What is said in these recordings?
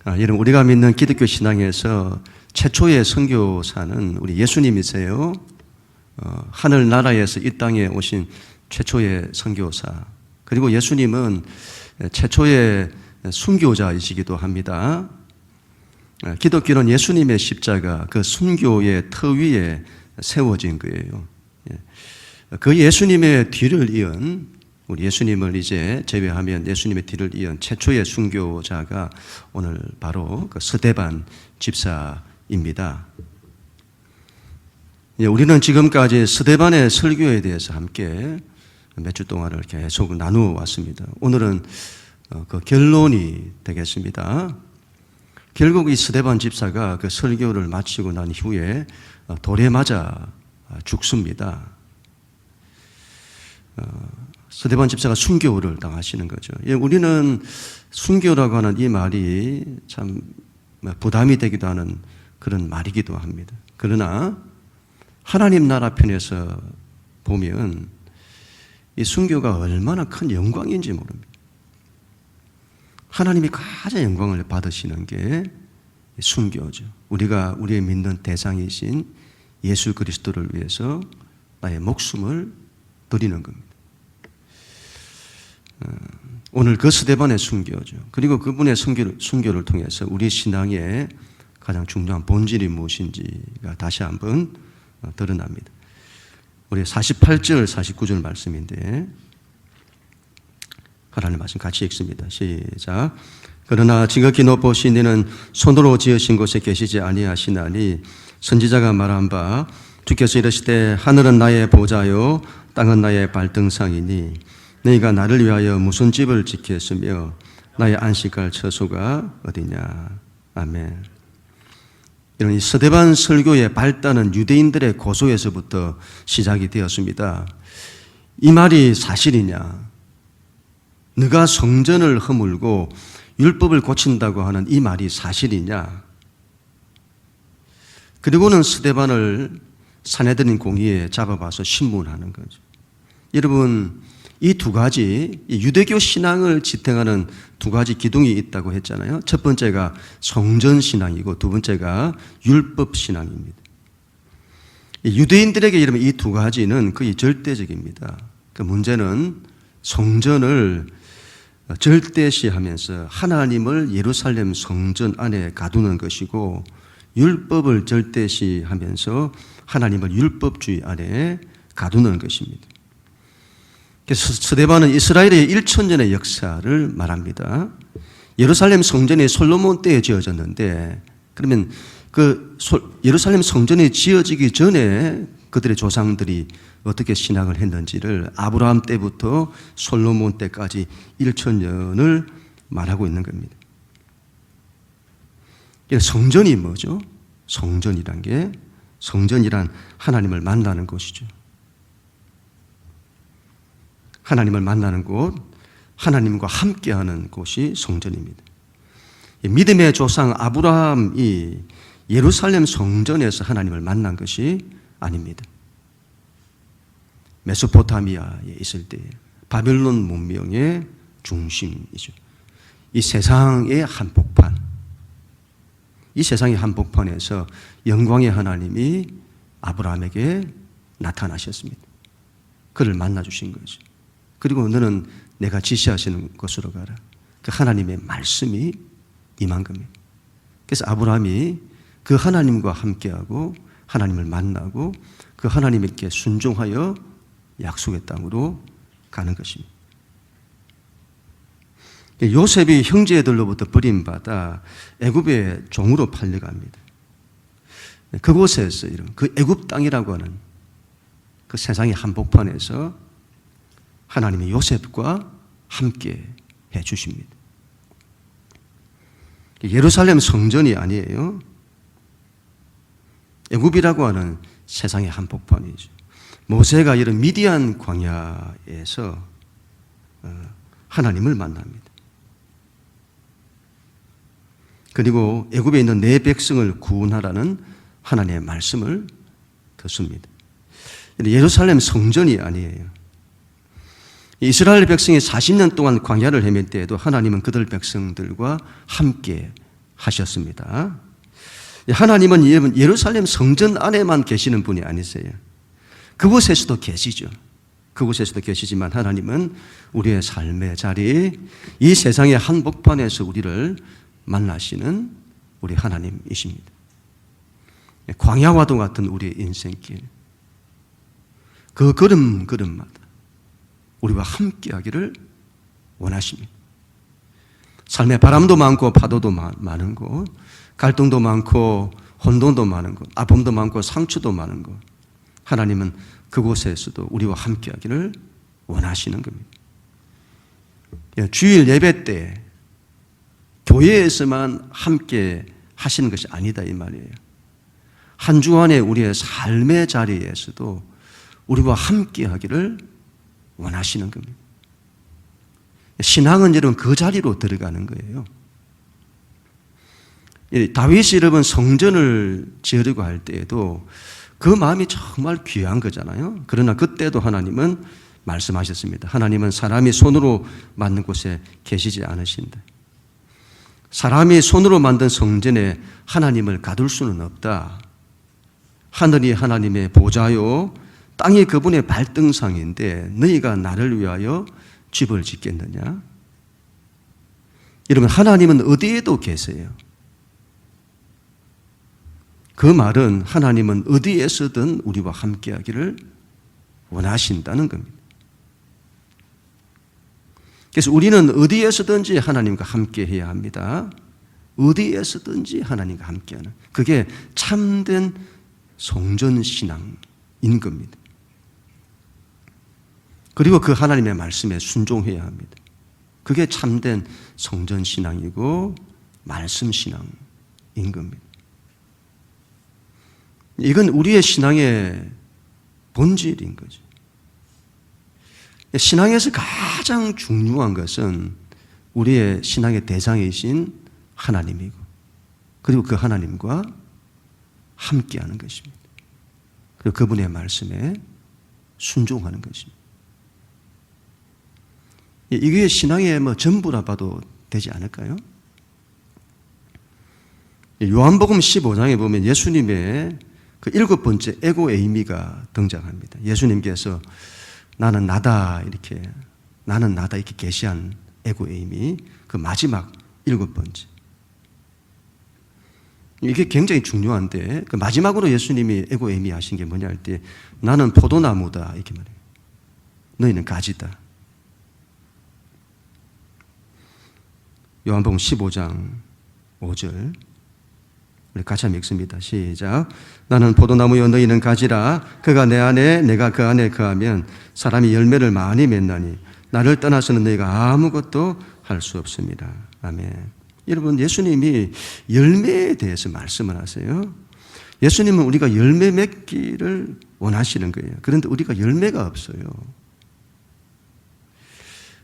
여러분, 우리가 믿는 기독교 신앙에서 최초의 선교사는 우리 예수님이세요. 하늘나라에서 이 땅에 오신 최초의 선교사. 그리고 예수님은 최초의 순교자이시기도 합니다. 기독교는 예수님의 십자가, 그 순교의 터 위에 세워진 거예요. 그 예수님의 뒤를 이은, 우리 예수님을 이제 제외하면 예수님의 뒤를 이은 최초의 순교자가 오늘 바로 그 스데반 집사입니다. 우리는 지금까지 스데반의 설교에 대해서 함께 몇 주 동안을 계속 나누어 왔습니다. 오늘은 그 결론이 되겠습니다. 결국 이 스데반 집사가 그 설교를 마치고 난 후에 돌에 맞아 죽습니다. 스데반 집사가 순교를 당하시는 거죠. 우리는 순교라고 하는 이 말이 참 부담이 되기도 하는 그런 말이기도 합니다. 그러나 하나님 나라 편에서 보면 이 순교가 얼마나 큰 영광인지 모릅니다. 하나님이 가장 영광을 받으시는 게 순교죠. 우리가 우리의 믿는 대상이신 예수 그리스도를 위해서 나의 목숨을 드리는 겁니다. 오늘 그 스데반의 순교죠. 그리고 그분의 순교를 통해서 우리 신앙의 가장 중요한 본질이 무엇인지가 다시 한번 드러납니다. 우리 48절, 49절 말씀인데 하나님 말씀 같이 읽습니다. 시작. 그러나 지극히 높으신 이는 손으로 지으신 곳에 계시지 아니하시나니 선지자가 말한 바 주께서 이르시되 하늘은 나의 보좌요 땅은 나의 발등상이니 너희가 나를 위하여 무슨 집을 짓겠으며 나의 안식할 처소가 어디냐. 아멘. 이런 이 스데반 설교의 발단은 유대인들의 고소에서부터 시작이 되었습니다. 이 말이 사실이냐? 너가 성전을 허물고 율법을 고친다고 하는 이 말이 사실이냐? 그리고는 스데반을 산헤드린 공의에 잡아봐서 신문하는 거죠. 여러분, 이 두 가지, 유대교 신앙을 지탱하는 두 가지 기둥이 있다고 했잖아요. 첫 번째가 성전 신앙이고 두 번째가 율법 신앙입니다. 유대인들에게 이르면 이 두 가지는 거의 절대적입니다. 그 문제는 성전을 절대시하면서 하나님을 예루살렘 성전 안에 가두는 것이고 율법을 절대시하면서 하나님을 율법주의 안에 가두는 것입니다. 그래서 스데반은 이스라엘의 1000년의 역사를 말합니다. 예루살렘 성전이 솔로몬 때에 지어졌는데 그러면 그 예루살렘 성전이 지어지기 전에 그들의 조상들이 어떻게 신앙을 했는지를 아브라함 때부터 솔로몬 때까지 1000년을 말하고 있는 겁니다. 성전이 뭐죠? 성전이란 하나님을 만나는 곳이죠. 하나님을 만나는 곳, 하나님과 함께하는 곳이 성전입니다. 믿음의 조상 아브라함이 예루살렘 성전에서 하나님을 만난 것이 아닙니다. 메소포타미아에 있을 때 바벨론 문명의 중심이죠. 이 세상의 한복판, 이 세상의 한복판에서 영광의 하나님이 아브라함에게 나타나셨습니다. 그를 만나주신 거죠. 그리고 너는 내가 지시하시는 곳으로 가라. 그 하나님의 말씀이 임한 겁니다. 그래서 아브라함이 그 하나님과 함께하고 하나님을 만나고 그 하나님께 순종하여 약속의 땅으로 가는 것입니다. 요셉이 형제들로부터 버림받아 애굽의 종으로 팔려갑니다. 그곳에서 그 애굽 땅이라고 하는 그 세상의 한복판에서 하나님이 요셉과 함께 해 주십니다. 예루살렘 성전이 아니에요. 애굽이라고 하는 세상의 한복판이죠. 모세가 이런 미디안 광야에서 하나님을 만납니다. 그리고 애굽에 있는 내 백성을 구원하라는 하나님의 말씀을 듣습니다. 예루살렘 성전이 아니에요. 이스라엘 백성이 40년 동안 광야를 헤맬 때에도 하나님은 그들 백성들과 함께 하셨습니다. 하나님은 여러분 예루살렘 성전 안에만 계시는 분이 아니세요. 그곳에서도 계시죠. 그곳에서도 계시지만 하나님은 우리의 삶의 자리, 이 세상의 한복판에서 우리를 만나시는 우리 하나님이십니다. 광야와도 같은 우리의 인생길, 그 걸음걸음마다 우리와 함께하기를 원하십니다. 삶의 바람도 많고 파도도 많은 곳, 갈등도 많고 혼돈도 많은 곳, 아픔도 많고 상처도 많은 곳, 하나님은 그곳에서도 우리와 함께하기를 원하시는 겁니다. 주일 예배 때 교회에서만 함께 하시는 것이 아니다 이 말이에요. 한 주간의 우리의 삶의 자리에서도 우리와 함께하기를 원하시는 겁니다. 신앙은 여러분 그 자리로 들어가는 거예요. 다윗이 여러분 성전을 지으려고 할 때에도 그 마음이 정말 귀한 거잖아요. 그러나 그때도 하나님은 말씀하셨습니다. 하나님은 사람이 손으로 만든 곳에 계시지 않으신다. 사람이 손으로 만든 성전에 하나님을 가둘 수는 없다. 하늘이 하나님의 보좌요, 땅이 그분의 발등상인데 너희가 나를 위하여 집을 짓겠느냐? 여러분, 하나님은 어디에도 계세요. 그 말은 하나님은 어디에서든 우리와 함께하기를 원하신다는 겁니다. 그래서 우리는 어디에서든지 하나님과 함께해야 합니다. 어디에서든지 하나님과 함께하는, 그게 참된 성전신앙인 겁니다. 그리고 그 하나님의 말씀에 순종해야 합니다. 그게 참된 성전신앙이고 말씀신앙인 겁니다. 이건 우리의 신앙의 본질인 거죠. 신앙에서 가장 중요한 것은 우리의 신앙의 대상이신 하나님이고, 그리고 그 하나님과 함께하는 것입니다. 그리고 그분의 말씀에 순종하는 것입니다. 이게 신앙의 전부라 봐도 되지 않을까요? 요한복음 15장에 보면 예수님의 그 7번째 에고 에이미가 등장합니다. 예수님께서 나는 나다 이렇게 계시한 에고 에이미, 그 마지막 7번째. 이게 굉장히 중요한데, 그 마지막으로 예수님이 에고 에이미 하신 게 뭐냐 할 때, 나는 포도나무다 이렇게 말해요. 너희는 가지다. 요한복음 15장 5절 우리 같이 한번 읽습니다. 시작. 나는 포도나무여 너희는 가지라. 그가 내 안에 내가 그 안에 거하면 사람이 열매를 많이 맺나니 나를 떠나서는 너희가 아무것도 할 수 없습니다. 아멘. 여러분, 예수님이 열매에 대해서 말씀을 하세요. 예수님은 우리가 열매 맺기를 원하시는 거예요. 그런데 우리가 열매가 없어요.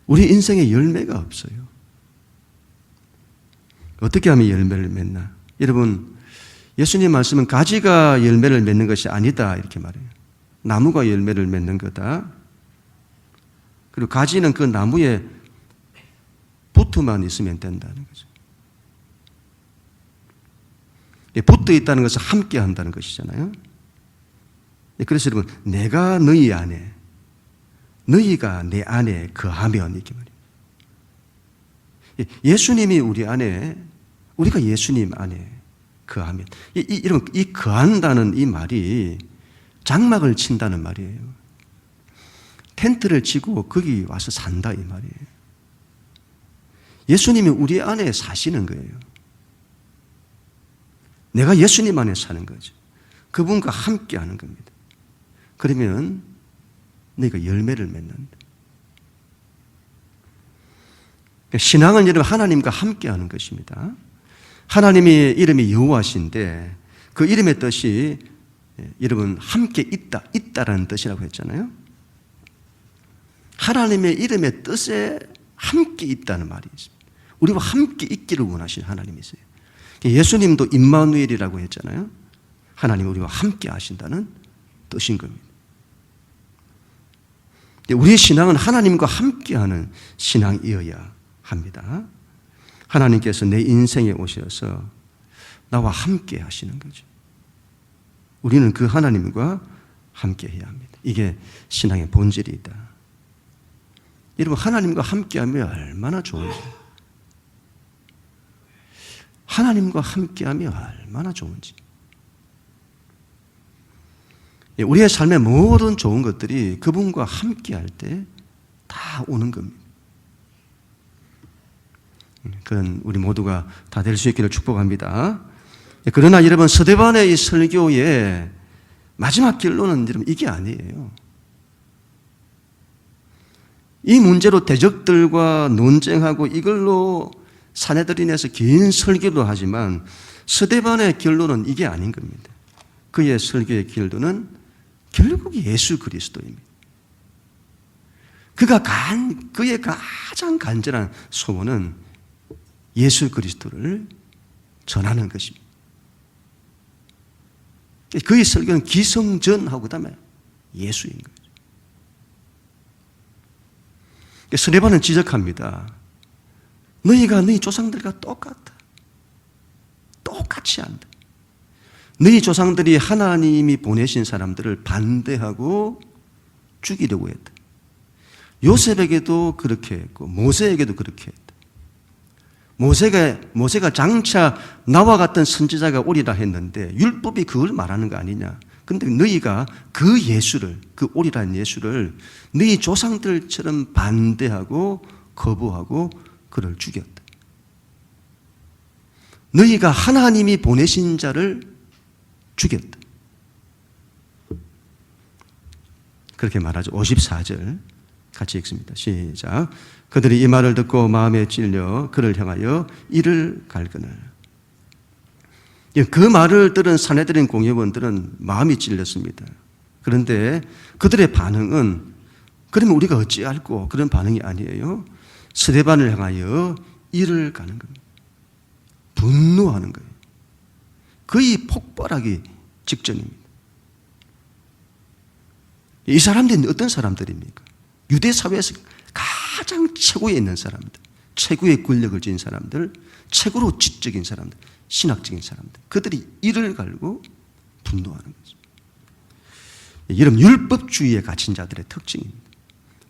우리 인생에 열매가 없어요. 어떻게 하면 열매를 맺나? 여러분, 예수님 말씀은 가지가 열매를 맺는 것이 아니다 이렇게 말해요. 나무가 열매를 맺는 거다. 그리고 가지는 그 나무에 붙어만 있으면 된다는 거죠. 붙어 있다는 것은 함께 한다는 것이잖아요. 그래서 여러분, 내가 너희 안에, 너희가 내 안에 거하면 이렇게 말해요. 예수님이 우리 안에, 우리가 예수님 안에 거하면, 여러분, 이 거한다는 이 말이 장막을 친다는 말이에요. 텐트를 치고 거기 와서 산다 이 말이에요. 예수님이 우리 안에 사시는 거예요. 내가 예수님 안에 사는 거죠. 그분과 함께 하는 겁니다. 그러면 너희가 열매를 맺는다. 신앙은 여러분 하나님과 함께 하는 것입니다. 하나님의 이름이 여호와신데 그 이름의 뜻이 여러분 함께 있다라는 뜻이라고 했잖아요. 하나님의 이름의 뜻에 함께 있다는 말이 있습니다. 우리와 함께 있기를 원하시는 하나님이세요. 예수님도 임마누엘이라고 했잖아요. 하나님 우리와 함께 하신다는 뜻인 겁니다. 우리의 신앙은 하나님과 함께하는 신앙이어야 합니다. 하나님께서 내 인생에 오셔서 나와 함께 하시는 거죠. 우리는 그 하나님과 함께 해야 합니다. 이게 신앙의 본질이다. 여러분, 하나님과 함께하면 얼마나 좋은지, 하나님과 함께하면 얼마나 좋은지. 우리의 삶의 모든 좋은 것들이 그분과 함께할 때 다 오는 겁니다. 그런 우리 모두가 다 될 수 있기를 축복합니다. 그러나 여러분, 스데반의 이 설교의 마지막 결론은 여러분 이게 아니에요. 이 문제로 대적들과 논쟁하고 이걸로 사내들인에서 긴 설교도 하지만 스데반의 결론은 이게 아닌 겁니다. 그의 설교의 결론은 결국 예수 그리스도입니다. 그의 가장 간절한 소원은 예수 그리스도를 전하는 것입니다. 그의 설교는 기성전하고 그다음에 예수인 거죠. 스데반은 지적합니다. 너희가 너희 조상들과 똑같다. 똑같이 한다. 너희 조상들이 하나님이 보내신 사람들을 반대하고 죽이려고 했다. 요셉에게도 그렇게 했고 모세에게도 그렇게 했다. 모세가 장차 나와 같은 선지자가 오리라 했는데 율법이 그걸 말하는 거 아니냐. 근데 너희가 그 예수를, 그 오리란 예수를 너희 조상들처럼 반대하고 거부하고 그를 죽였다. 너희가 하나님이 보내신 자를 죽였다. 그렇게 말하죠. 54절 같이 읽습니다. 시작. 그들이 이 말을 듣고 마음에 찔려 그를 향하여 이를 갈거늘. 그 말을 들은 사내들인 공회원들은 마음이 찔렸습니다. 그런데 그들의 반응은 그러면 우리가 어찌할꼬, 그런 반응이 아니에요. 스데반을 향하여 이를 가는 겁니다. 분노하는 거예요. 거의 폭발하기 직전입니다. 이 사람들은 어떤 사람들입니까? 유대 사회에서 가장 최고에 있는 사람들, 최고의 권력을 지닌 사람들, 최고로 지적인 사람들, 신학적인 사람들, 그들이 이를 갈고 분노하는 거죠. 이런 율법주의에 갇힌 자들의 특징입니다.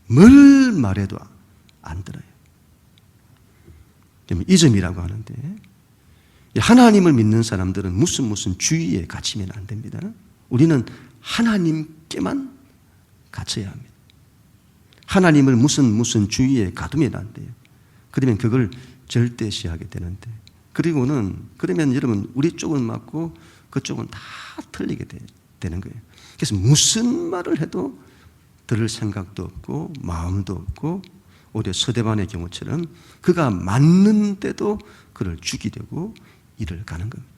뭘 말해도 안 들어요. 이즘이라고 하는데, 하나님을 믿는 사람들은 무슨 주의에 갇히면 안 됩니다. 우리는 하나님께만 갇혀야 합니다. 하나님을 무슨 주의에 가두면 안 돼요. 그러면 그걸 절대시하게 되는데, 그러면 여러분 우리 쪽은 맞고 그쪽은 다 틀리게 되는 거예요. 그래서 무슨 말을 해도 들을 생각도 없고 마음도 없고, 오히려 스데반의 경우처럼 그가 맞는데도 그를 죽이려고 이를 가는 겁니다.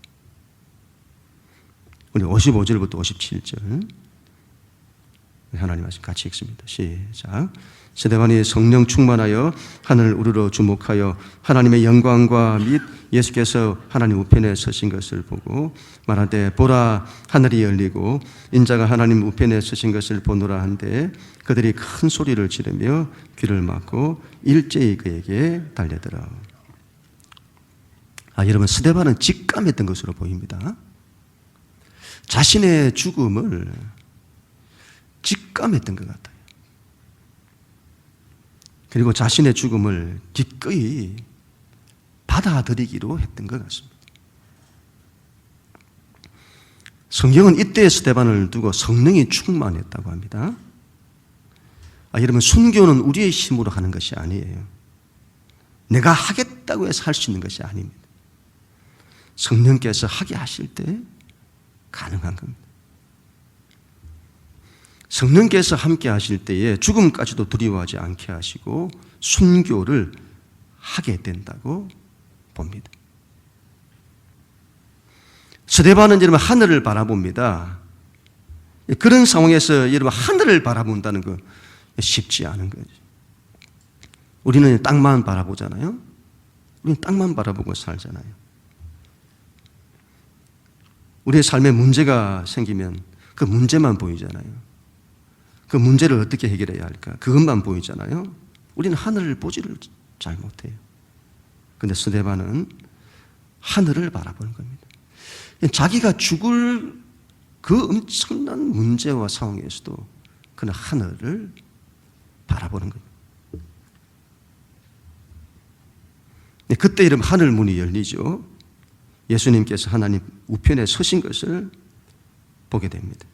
우리 55절부터 57절 하나님 말씀 같이 읽습니다. 시작. 스데반이 성령 충만하여 하늘을 우러러 주목하여 하나님의 영광과 및 예수께서 하나님 우편에 서신 것을 보고 말하되 보라, 하늘이 열리고 인자가 하나님 우편에 서신 것을 보노라 한데 그들이 큰 소리를 지르며 귀를 막고 일제히 그에게 달려들어. 여러분, 스데반은 직감했던 것으로 보입니다. 자신의 죽음을 직감했던 것 같아요. 그리고 자신의 죽음을 기꺼이 받아들이기로 했던 것 같습니다. 성경은 이때의 스데반을 두고 성령이 충만했다고 합니다. 여러분, 순교는 우리의 힘으로 하는 것이 아니에요. 내가 하겠다고 해서 할 수 있는 것이 아닙니다. 성령께서 하게 하실 때 가능한 겁니다. 성령께서 함께 하실 때에 죽음까지도 두려워하지 않게 하시고 순교를 하게 된다고 봅니다. 스데반은 여러분 하늘을 바라봅니다. 그런 상황에서 여러분 하늘을 바라본다는 거 쉽지 않은 거죠. 우리는 땅만 바라보잖아요. 우리는 땅만 바라보고 살잖아요. 우리의 삶에 문제가 생기면 그 문제만 보이잖아요. 그 문제를 어떻게 해결해야 할까? 그것만 보이잖아요. 우리는 하늘을 보지를 잘 못해요. 그런데 스데반은 하늘을 바라보는 겁니다. 자기가 죽을 그 엄청난 문제와 상황에서도 그는 하늘을 바라보는 거예요. 그때 이름 하늘 문이 열리죠. 예수님께서 하나님 우편에 서신 것을 보게 됩니다.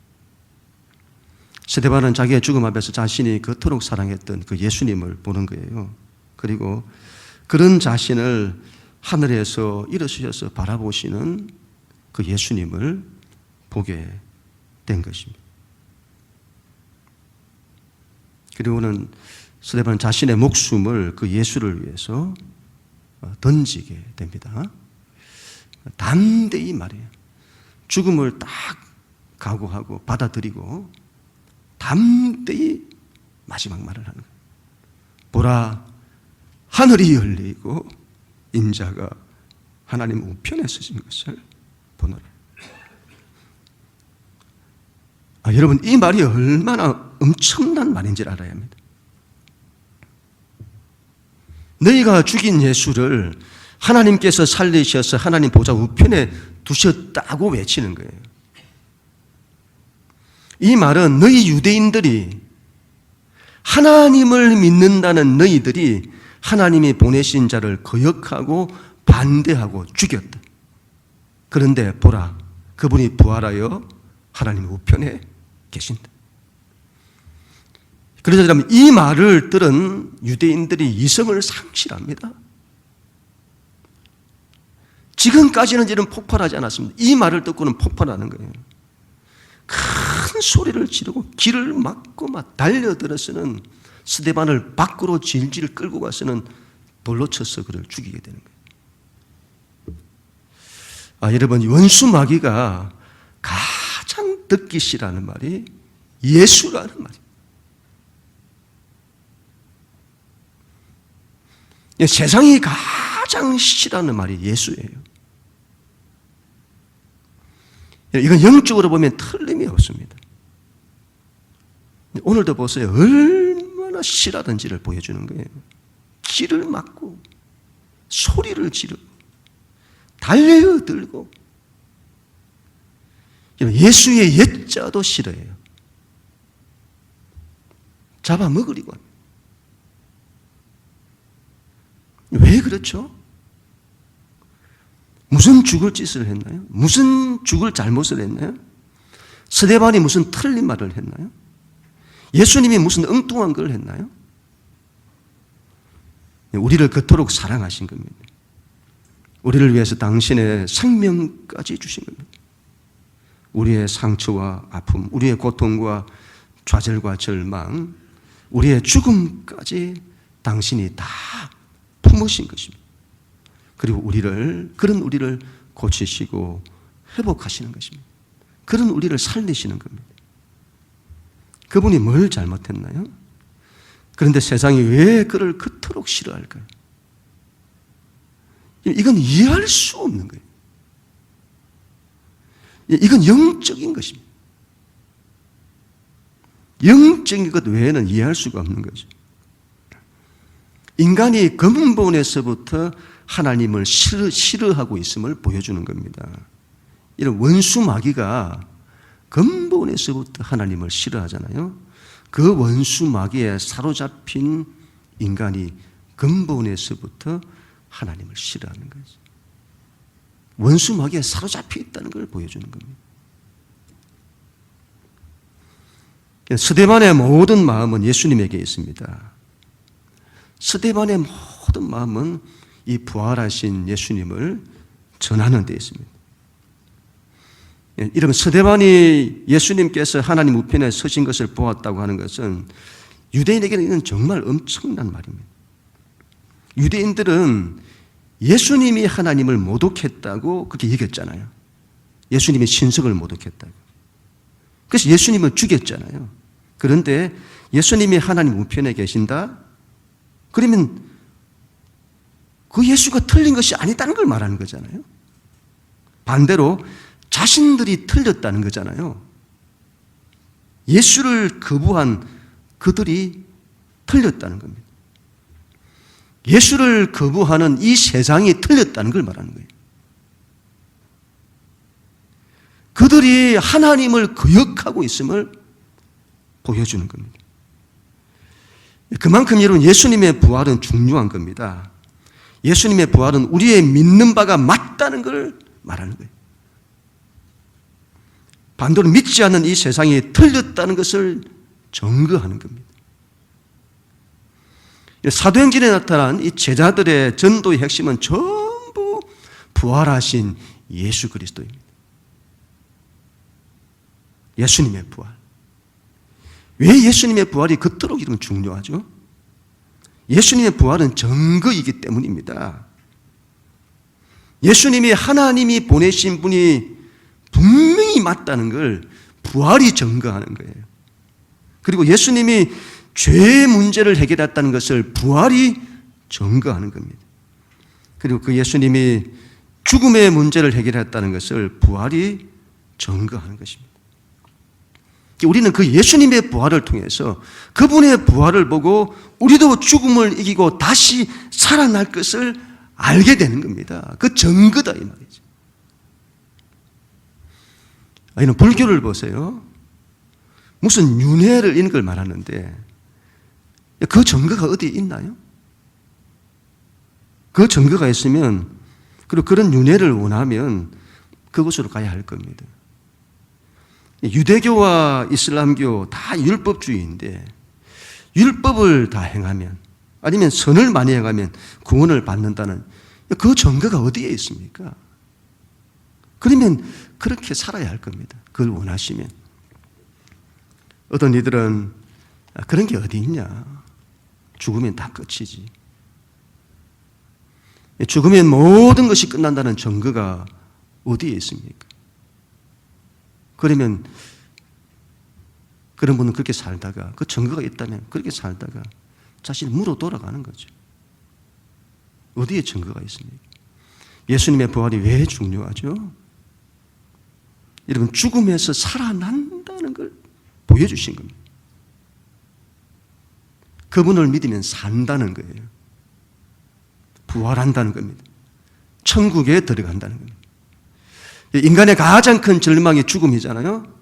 스데반은 자기의 죽음 앞에서 자신이 그토록 사랑했던 그 예수님을 보는 거예요. 그리고 그런 자신을 하늘에서 일어서셔서 바라보시는 그 예수님을 보게 된 것입니다. 그리고는 스데반은 자신의 목숨을 그 예수를 위해서 던지게 됩니다. 담대히 말해요. 죽음을 딱 각오하고 받아들이고 담대히 마지막 말을 하는 거예요. 보라, 하늘이 열리고 인자가 하나님 우편에 서신 것을 보노라. 여러분, 이 말이 얼마나 엄청난 말인지를 알아야 합니다. 너희가 죽인 예수를 하나님께서 살리셔서 하나님 보좌 우편에 두셨다고 외치는 거예요. 이 말은 너희 유대인들이, 하나님을 믿는다는 너희들이 하나님이 보내신 자를 거역하고 반대하고 죽였다. 그런데 보라, 그분이 부활하여 하나님 우편에 계신다. 그러자 이 말을 들은 유대인들이 이성을 상실합니다. 지금까지는 이런 폭발하지 않았습니다. 이 말을 듣고는 폭발하는 거예요. 큰 소리를 지르고 길을 막고 막 달려들어서는 스데반을 밖으로 질질 끌고 가서는 돌로 쳐서 그를 죽이게 되는 거예요. 여러분, 원수 마귀가 가장 듣기 싫어하는 말이 예수라는 말이에요. 세상이 가장 싫어하는 말이 예수예요. 이건 영적으로 보면 틀림이 없습니다. 오늘도 보세요. 얼마나 싫어하던지를 보여주는 거예요. 길을 막고 소리를 지르고 달려들고 예수의 옛자도 싫어해요. 잡아먹으려고 합니다. 왜 그렇죠? 무슨 죽을 짓을 했나요? 무슨 죽을 잘못을 했나요? 스데반이 무슨 틀린 말을 했나요? 예수님이 무슨 엉뚱한 걸 했나요? 우리를 그토록 사랑하신 겁니다. 우리를 위해서 당신의 생명까지 주신 겁니다. 우리의 상처와 아픔, 우리의 고통과 좌절과 절망, 우리의 죽음까지 당신이 다 품으신 것입니다. 그리고 그런 우리를 고치시고 회복하시는 것입니다. 그런 우리를 살리시는 겁니다. 그분이 뭘 잘못했나요? 그런데 세상이 왜 그를 그토록 싫어할까요? 이건 이해할 수 없는 거예요. 이건 영적인 것입니다. 영적인 것 외에는 이해할 수가 없는 거죠. 인간이 근본에서부터 하나님을 싫어하고 있음을 보여주는 겁니다. 이런 원수 마귀가 근본에서부터 하나님을 싫어하잖아요. 그 원수 마귀에 사로잡힌 인간이 근본에서부터 하나님을 싫어하는 거죠. 원수 마귀에 사로잡혀 있다는 걸 보여주는 겁니다. 스데반의 모든 마음은 예수님에게 있습니다. 스데반의 모든 마음은 이 부활하신 예수님을 전하는 데 있습니다. 이러면 스데반이 예수님께서 하나님 우편에 서신 것을 보았다고 하는 것은 유대인에게는 이건 정말 엄청난 말입니다. 유대인들은 예수님이 하나님을 모독했다고 그렇게 얘기했잖아요. 예수님이 신석을 모독했다고. 그래서 예수님을 죽였잖아요. 그런데 예수님이 하나님 우편에 계신다? 그러면 그 예수가 틀린 것이 아니다는 걸 말하는 거잖아요. 반대로 자신들이 틀렸다는 거잖아요. 예수를 거부한 그들이 틀렸다는 겁니다. 예수를 거부하는 이 세상이 틀렸다는 걸 말하는 거예요. 그들이 하나님을 거역하고 있음을 보여주는 겁니다. 그만큼 여러분 예수님의 부활은 중요한 겁니다. 예수님의 부활은 우리의 믿는 바가 맞다는 걸 말하는 거예요. 반대로 믿지 않는 이 세상이 틀렸다는 것을 증거하는 겁니다. 사도행전에 나타난 이 제자들의 전도의 핵심은 전부 부활하신 예수 그리스도입니다. 예수님의 부활. 왜 예수님의 부활이 그토록 이런 중요하죠? 예수님의 부활은 증거이기 때문입니다. 예수님이 하나님이 보내신 분이 분명히 맞다는 걸 부활이 증거하는 거예요. 그리고 예수님이 죄의 문제를 해결했다는 것을 부활이 증거하는 겁니다. 그리고 그 예수님이 죽음의 문제를 해결했다는 것을 부활이 증거하는 것입니다. 우리는 그 예수님의 부활을 통해서 그분의 부활을 보고 우리도 죽음을 이기고 다시 살아날 것을 알게 되는 겁니다. 그 증거다 이 말이죠. 이는 불교를 보세요. 무슨 윤회를 이런 걸 말하는데 그 증거가 어디에 있나요? 그 증거가 있으면 그리고 그런 윤회를 원하면 그곳으로 가야 할 겁니다. 유대교와 이슬람교 다 율법주의인데 율법을 다 행하면 아니면 선을 많이 행하면 구원을 받는다는 그 증거가 어디에 있습니까? 그러면 그렇게 살아야 할 겁니다. 그걸 원하시면. 어떤 이들은 그런 게 어디 있냐? 죽으면 다 끝이지. 죽으면 모든 것이 끝난다는 증거가 어디에 있습니까? 그러면 그런 분은 그렇게 살다가 그 증거가 있다면 그렇게 살다가 자신을 물어 돌아가는 거죠. 어디에 증거가 있습니까? 예수님의 부활이 왜 중요하죠? 여러분 죽음에서 살아난다는 걸 보여주신 겁니다. 그분을 믿으면 산다는 거예요. 부활한다는 겁니다. 천국에 들어간다는 겁니다. 인간의 가장 큰 절망이 죽음이잖아요.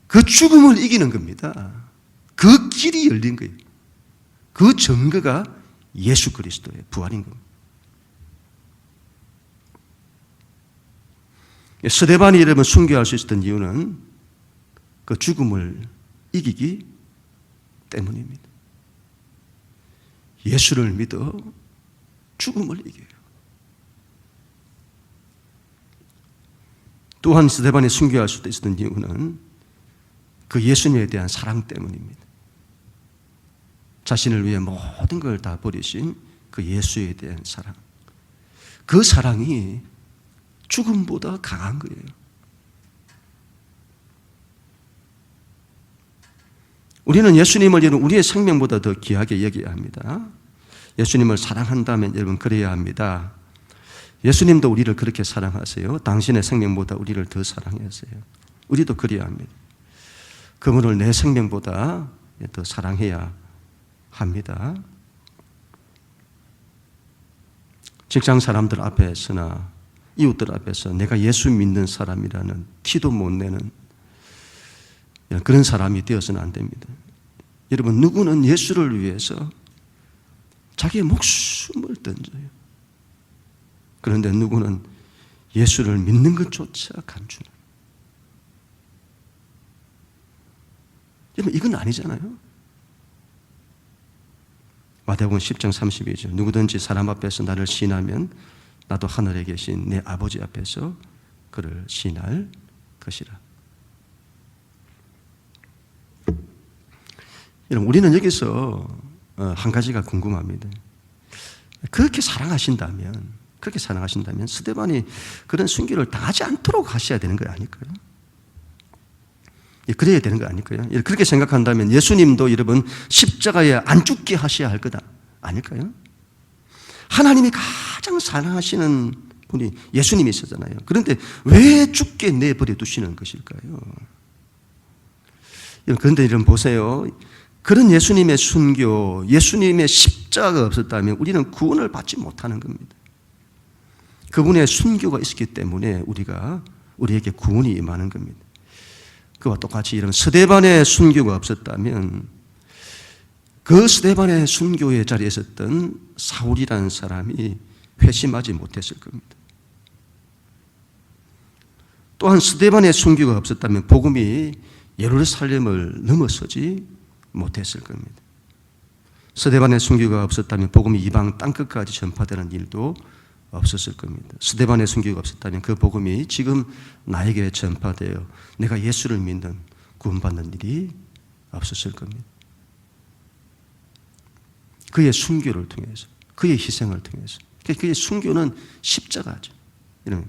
그 죽음을 이기는 겁니다. 그 길이 열린 거예요. 그 증거가 예수 그리스도의 부활인 겁니다. 스데반이 여러분 순교할 수 있었던 이유는 그 죽음을 이기기 때문입니다. 예수를 믿어 죽음을 이겨요. 또한 스데반이 순교할 수도 있었던 이유는 그 예수님에 대한 사랑 때문입니다. 자신을 위해 모든 걸 다 버리신 그 예수에 대한 사랑. 그 사랑이 죽음보다 강한 거예요. 우리는 예수님을 여러분 우리의 생명보다 더 귀하게 여겨야 합니다. 예수님을 사랑한다면 여러분 그래야 합니다. 예수님도 우리를 그렇게 사랑하세요. 당신의 생명보다 우리를 더 사랑하세요. 우리도 그래야 합니다. 그분을 내 생명보다 더 사랑해야 합니다. 직장 사람들 앞에서나 이웃들 앞에서 내가 예수 믿는 사람이라는 티도 못 내는 그런 사람이 되어서는 안 됩니다. 여러분 누구는 예수를 위해서 자기의 목숨을 던져요. 그런데 누구는 예수를 믿는 것조차 감추는. 여러분 이건 아니잖아요. 마태복음 10장 32절 누구든지 사람 앞에서 나를 시인하면 나도 하늘에 계신 내 아버지 앞에서 그를 시인할 것이라. 여러분 우리는 여기서 한 가지가 궁금합니다. 그렇게 사랑하신다면 스데반이 그런 순교를 당하지 않도록 하셔야 되는 거 아닐까요? 그래야 되는 거 아닐까요? 그렇게 생각한다면 예수님도 여러분 십자가에 안 죽게 하셔야 할 거다 아닐까요? 하나님이 가장 사랑하시는 분이 예수님이시잖아요. 그런데 왜 죽게 내버려 두시는 것일까요? 그런데 여러분 보세요. 그런 예수님의 순교, 예수님의 십자가가 없었다면 우리는 구원을 받지 못하는 겁니다. 그분의 순교가 있었기 때문에 우리가 우리에게 구원이 임하는 겁니다. 그와 똑같이 이런 스데반의 순교가 없었다면 그 스데반의 순교의 자리에 있었던 사울이라는 사람이 회심하지 못했을 겁니다. 또한 스데반의 순교가 없었다면 복음이 예루살렘을 넘어서지 못했을 겁니다. 스데반의 순교가 없었다면 복음이 이방 땅끝까지 전파되는 일도 없었을 겁니다. 스데반의 순교가 없었다면 그 복음이 지금 나에게 전파되어 내가 예수를 믿는 구원받는 일이 없었을 겁니다. 그의 순교를 통해서, 그의 희생을 통해서. 그의 순교는 십자가죠.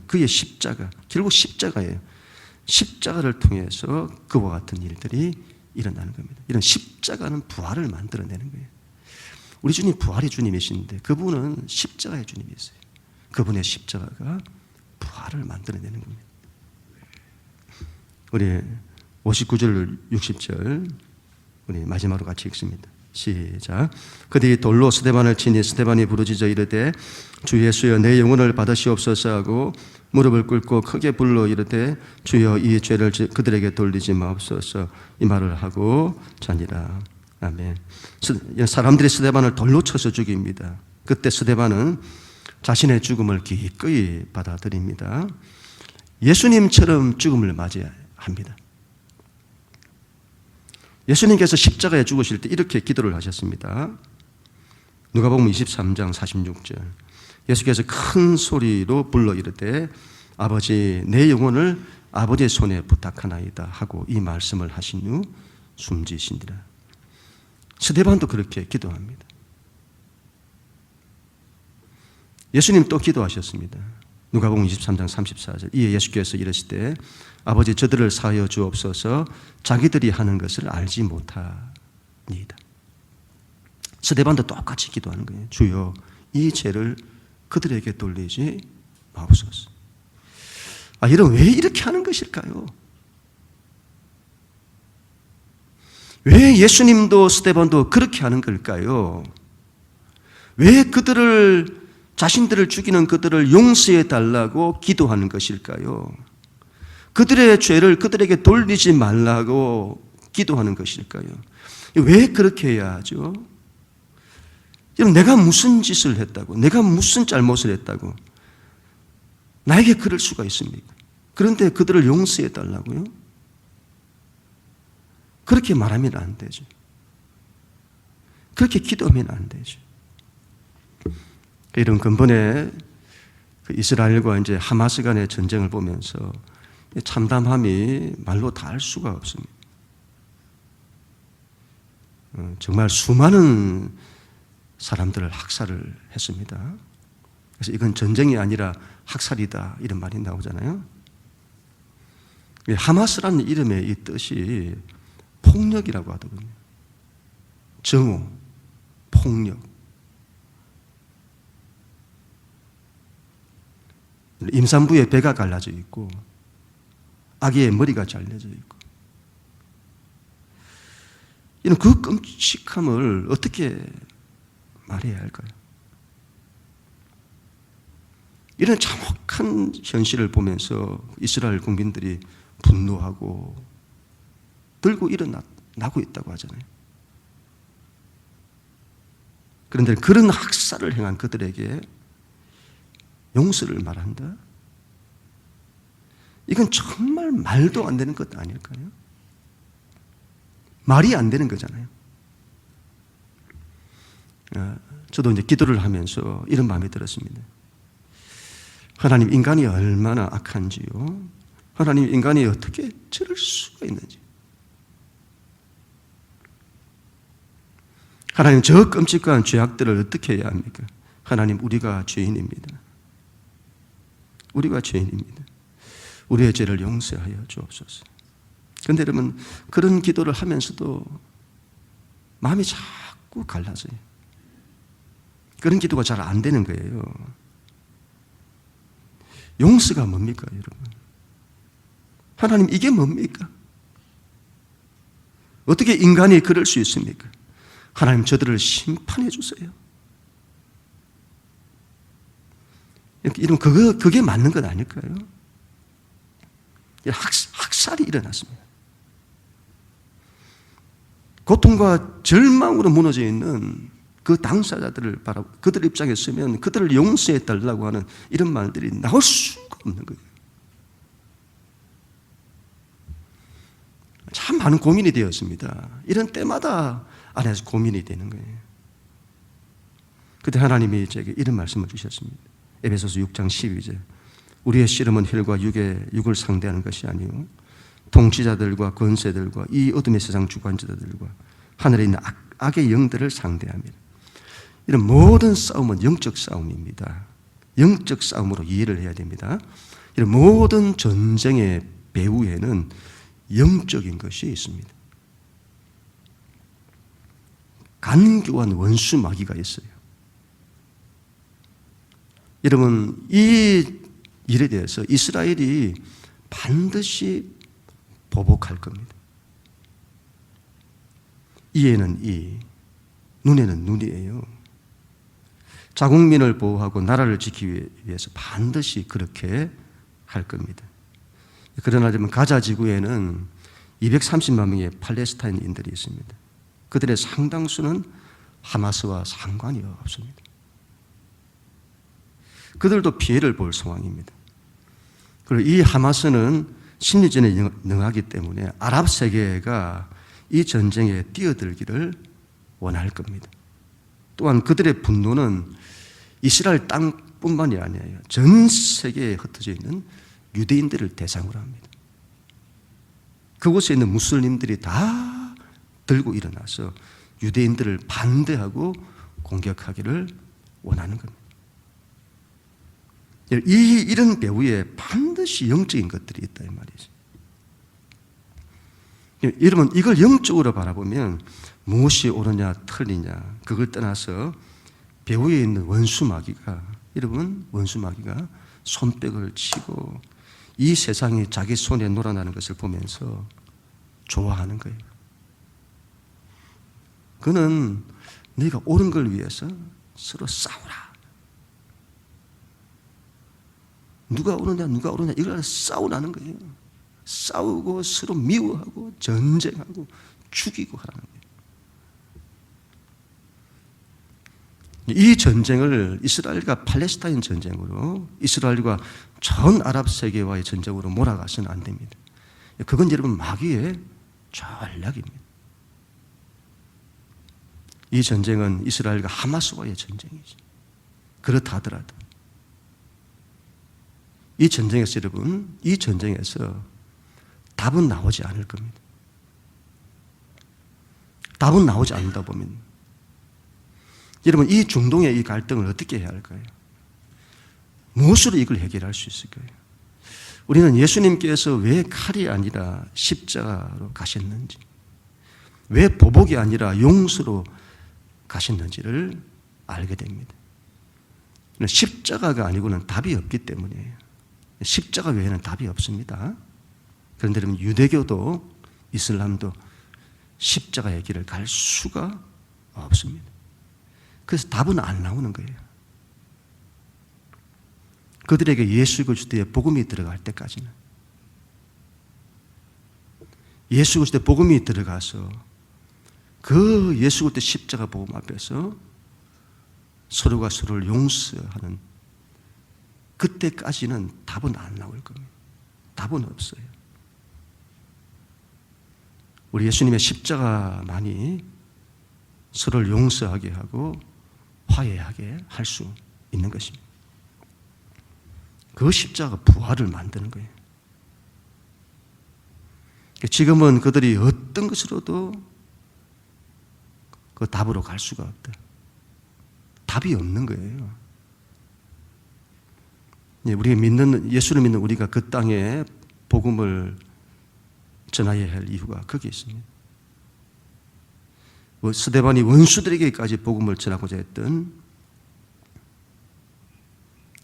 그의 십자가, 결국 십자가예요. 십자가를 통해서 그와 같은 일들이 일어나는 겁니다. 이런 십자가는 부활을 만들어내는 거예요. 우리 주님 부활의 주님이신데 그분은 십자가의 주님이세요. 그분의 십자가가 부활을 만들어내는 겁니다. 우리 59절, 60절 우리 마지막으로 같이 읽습니다. 시작. 그들이 돌로 스데반을 치니 스데반이 부르짖어 이르되 주 예수여 내 영혼을 받으시옵소서 하고 무릎을 꿇고 크게 불러 이르되 주여 이 죄를 그들에게 돌리지 마옵소서 이 말을 하고 자니라. 아멘. 사람들이 스데반을 돌로 쳐서 죽입니다. 그때 스데반은 자신의 죽음을 기꺼이 받아들입니다. 예수님처럼 죽음을 맞이합니다. 예수님께서 십자가에 죽으실 때 이렇게 기도를 하셨습니다. 누가복음 23장 46절. 예수께서 큰 소리로 불러 이르되 아버지 내 영혼을 아버지의 손에 부탁하나이다 하고 이 말씀을 하신 후 숨지시니라. 스데반도 그렇게 기도합니다. 예수님 또 기도하셨습니다. 누가복음 23장 34절. 이에 예수께서 이르시되 아버지 저들을 사하여 주옵소서 자기들이 하는 것을 알지 못하니이다. 스데반도 똑같이 기도하는 거예요. 주여 이 죄를 그들에게 돌리지 마옵소서. 여러분 왜 이렇게 하는 것일까요? 왜 예수님도 스데반도 그렇게 하는 걸까요? 왜 자신들을 죽이는 그들을 용서해 달라고 기도하는 것일까요? 그들의 죄를 그들에게 돌리지 말라고 기도하는 것일까요? 왜 그렇게 해야 하죠? 여러분, 내가 무슨 짓을 했다고, 내가 무슨 잘못을 했다고 나에게 그럴 수가 있습니까? 그런데 그들을 용서해 달라고요? 그렇게 말하면 안 되죠. 그렇게 기도하면 안 되죠. 이런 근본의 이스라엘과 이제 하마스 간의 전쟁을 보면서 참담함이 말로 다 할 수가 없습니다. 정말 수많은 사람들을 학살을 했습니다. 그래서 이건 전쟁이 아니라 학살이다 이런 말이 나오잖아요. 하마스라는 이름의 이 뜻이 폭력이라고 하더군요. 정오, 폭력. 임산부의 배가 갈라져 있고 아기의 머리가 잘려져 있고 이런 그 끔찍함을 어떻게 말해야 할까요? 이런 참혹한 현실을 보면서 이스라엘 국민들이 분노하고 들고 일어나고 있다고 하잖아요. 그런데 그런 학살을 행한 그들에게 용서를 말한다? 이건 정말 말도 안 되는 것 아닐까요? 말이 안 되는 거잖아요. 저도 이제 기도를 하면서 이런 마음이 들었습니다. 하나님, 인간이 얼마나 악한지요. 하나님, 인간이 어떻게 저럴 수가 있는지. 하나님, 저 끔찍한 죄악들을 어떻게 해야 합니까? 하나님, 우리가 죄인입니다. 우리가 죄인입니다. 우리의 죄를 용서하여 주옵소서. 그런데 여러분, 그런 기도를 하면서도 마음이 자꾸 갈라져요. 그런 기도가 잘 안 되는 거예요. 용서가 뭡니까, 여러분? 하나님, 이게 뭡니까? 어떻게 인간이 그럴 수 있습니까? 하나님, 저들을 심판해 주세요. 이런 그게 맞는 것 아닐까요? 학살이 일어났습니다. 고통과 절망으로 무너져 있는 그 당사자들을 바라보고 그들 입장에 서면 그들을 용서해 달라고 하는 이런 말들이 나올 수가 없는 거예요. 참 많은 고민이 되었습니다. 이런 때마다 안에서 고민이 되는 거예요. 그때 하나님이 제게 이런 말씀을 주셨습니다. 에베소서 6장 12절. 우리의 씨름은 혈과 육을 상대하는 것이 아니요 통치자들과 권세들과 이 어둠의 세상 주관자들과 하늘에 있는 악의 영들을 상대합니다. 이런 모든 싸움은 영적 싸움입니다. 영적 싸움으로 이해를 해야 됩니다. 이런 모든 전쟁의 배후에는 영적인 것이 있습니다. 간교한 원수 마귀가 있어요. 여러분, 이 일에 대해서 이스라엘이 반드시 보복할 겁니다. 이에는 이, 눈에는 눈이에요. 자국민을 보호하고 나라를 지키기 위해서 반드시 그렇게 할 겁니다. 그러나 가자 지구에는 230만 명의 팔레스타인인들이 있습니다. 그들의 상당수는 하마스와 상관이 없습니다. 그들도 피해를 볼 상황입니다. 그리고 이 하마스는 심리전에 능하기 때문에 아랍 세계가 이 전쟁에 뛰어들기를 원할 겁니다. 또한 그들의 분노는 이스라엘 땅뿐만이 아니에요. 전 세계에 흩어져 있는 유대인들을 대상으로 합니다. 그곳에 있는 무슬림들이 다 들고 일어나서 유대인들을 반대하고 공격하기를 원하는 겁니다. 이런 배후에 반드시 영적인 것들이 있다 이 말이죠. 여러분, 이걸 영적으로 바라보면 무엇이 옳으냐 틀리냐 그걸 떠나서 배후에 있는 원수 마귀가, 여러분, 원수 마귀가 손뼉을 치고 이 세상이 자기 손에 놀아나는 것을 보면서 좋아하는 거예요. 그는 네가 옳은 걸 위해서 서로 싸우라. 누가 옳으냐 이걸 싸우라는 거예요. 싸우고 서로 미워하고 전쟁하고 죽이고 하라는 거예요. 이 전쟁을 이스라엘과 팔레스타인 전쟁으로, 이스라엘과 전 아랍 세계와의 전쟁으로 몰아가서는 안 됩니다. 그건 여러분 마귀의 전략입니다. 이 전쟁은 이스라엘과 하마스와의 전쟁이죠. 그렇다 하더라도 이 전쟁에서 여러분, 이 전쟁에서 답은 나오지 않을 겁니다. 답은 나오지 않는다 보면 여러분, 이 중동의 이 갈등을 어떻게 해야 할까요? 무엇으로 이걸 해결할 수 있을까요? 우리는 예수님께서 왜 칼이 아니라 십자가로 가셨는지, 왜 보복이 아니라 용서로 가셨는지를 알게 됩니다. 십자가가 아니고는 답이 없기 때문이에요. 십자가 외에는 답이 없습니다. 그런데 여러분, 유대교도 이슬람도 십자가의 길을 갈 수가 없습니다. 그래서 답은 안 나오는 거예요. 그들에게 예수 그리스도의 복음이 들어갈 때까지는, 예수 그리스도의 복음이 들어가서 그 예수 그리스도의 십자가 복음 앞에서 서로가 서로를 용서하는 그때까지는 답은 안 나올 겁니다. 답은 없어요. 우리 예수님의 십자가만이 서로를 용서하게 하고 화해하게 할 수 있는 것입니다. 그 십자가가 부활을 만드는 거예요. 지금은 그들이 어떤 것으로도 그 답으로 갈 수가 없다. 답이 없는 거예요. 우리가 믿는, 예수를 믿는 우리가 그 땅에 복음을 전하여야 할 이유가 거기에 있습니다. 스데반이 원수들에게까지 복음을 전하고자 했던,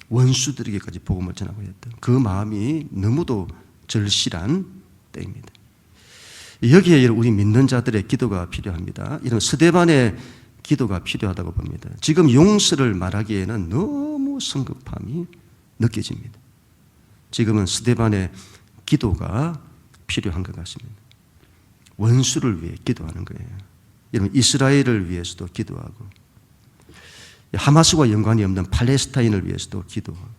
원수들에게까지 복음을 전하고자 했던 그 마음이 너무도 절실한 때입니다. 여기에 우리 믿는 자들의 기도가 필요합니다. 이런 스데반의 기도가 필요하다고 봅니다. 지금 용서를 말하기에는 너무 성급함이 느껴집니다. 지금은 스데반의 기도가 필요한 것 같습니다. 원수를 위해 기도하는 거예요. 여러분, 이스라엘을 위해서도 기도하고, 하마스와 연관이 없는 팔레스타인을 위해서도 기도하고,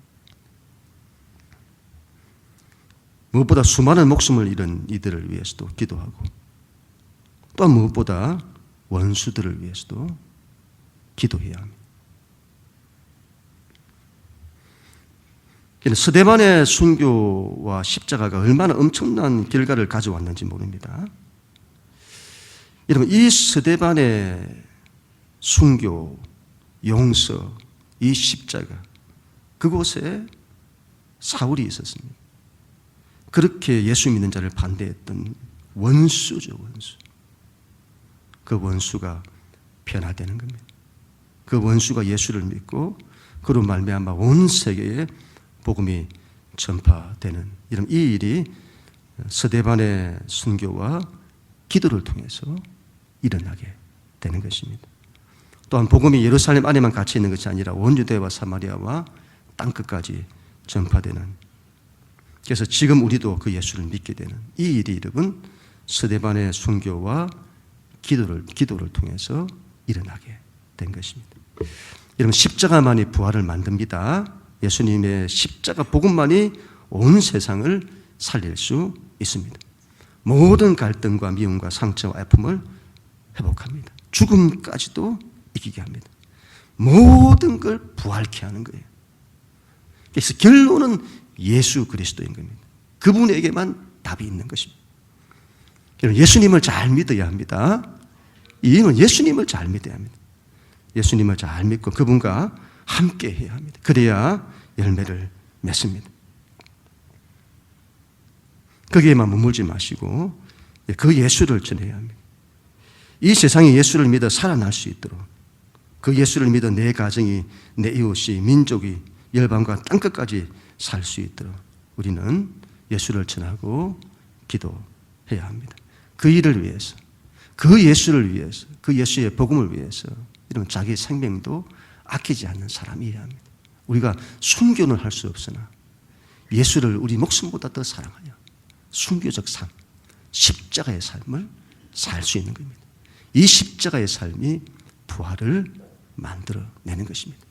무엇보다 수많은 목숨을 잃은 이들을 위해서도 기도하고, 또한 무엇보다 원수들을 위해서도 기도해야 합니다. 스데반의 순교와 십자가가 얼마나 엄청난 결과를 가져왔는지 모릅니다. 여러분, 이 스데반의 순교, 용서, 이 십자가, 그곳에 사울이 있었습니다. 그렇게 예수 믿는 자를 반대했던 원수죠, 원수. 그 원수가 변화되는 겁니다. 그 원수가 예수를 믿고 그로 말미암아 온 세계에 복음이 전파되는 이런 이 일이 스데반의 순교와 기도를 통해서 일어나게 되는 것입니다. 또한 복음이 예루살렘 안에만 갇혀 있는 것이 아니라 온 유대와 사마리아와 땅끝까지 전파되는, 그래서 지금 우리도 그 예수를 믿게 되는 이 일이 여러분 스데반의 순교와 기도를 통해서 일어나게 된 것입니다. 여러분, 십자가만이 부활을 만듭니다. 예수님의 십자가 복음만이 온 세상을 살릴 수 있습니다. 모든 갈등과 미움과 상처와 아픔을 회복합니다. 죽음까지도 이기게 합니다. 모든 걸 부활케 하는 거예요. 그래서 결론은 예수 그리스도인 겁니다. 그분에게만 답이 있는 것입니다. 예수님을 잘 믿어야 합니다. 이유는 예수님을 잘 믿어야 합니다. 예수님을 잘 믿고 그분과 함께 해야 합니다. 그래야 열매를 맺습니다. 거기에만 머물지 마시고 그 예수를 전해야 합니다. 이 세상에 예수를 믿어 살아날 수 있도록, 그 예수를 믿어 내 가정이, 내 이웃이, 민족이 열방과 땅끝까지 살 수 있도록 우리는 예수를 전하고 기도해야 합니다. 그 일을 위해서, 그 예수를 위해서, 그 예수의 복음을 위해서 이런 자기 생명도 아끼지 않는 사람이어야 합니다. 우리가 순교는 할 수 없으나 예수를 우리 목숨보다 더 사랑하여 순교적 삶, 십자가의 삶을 살 수 있는 겁니다. 이 십자가의 삶이 부활을 만들어내는 것입니다.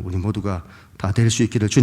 우리 모두가 다 될 수 있기를 주님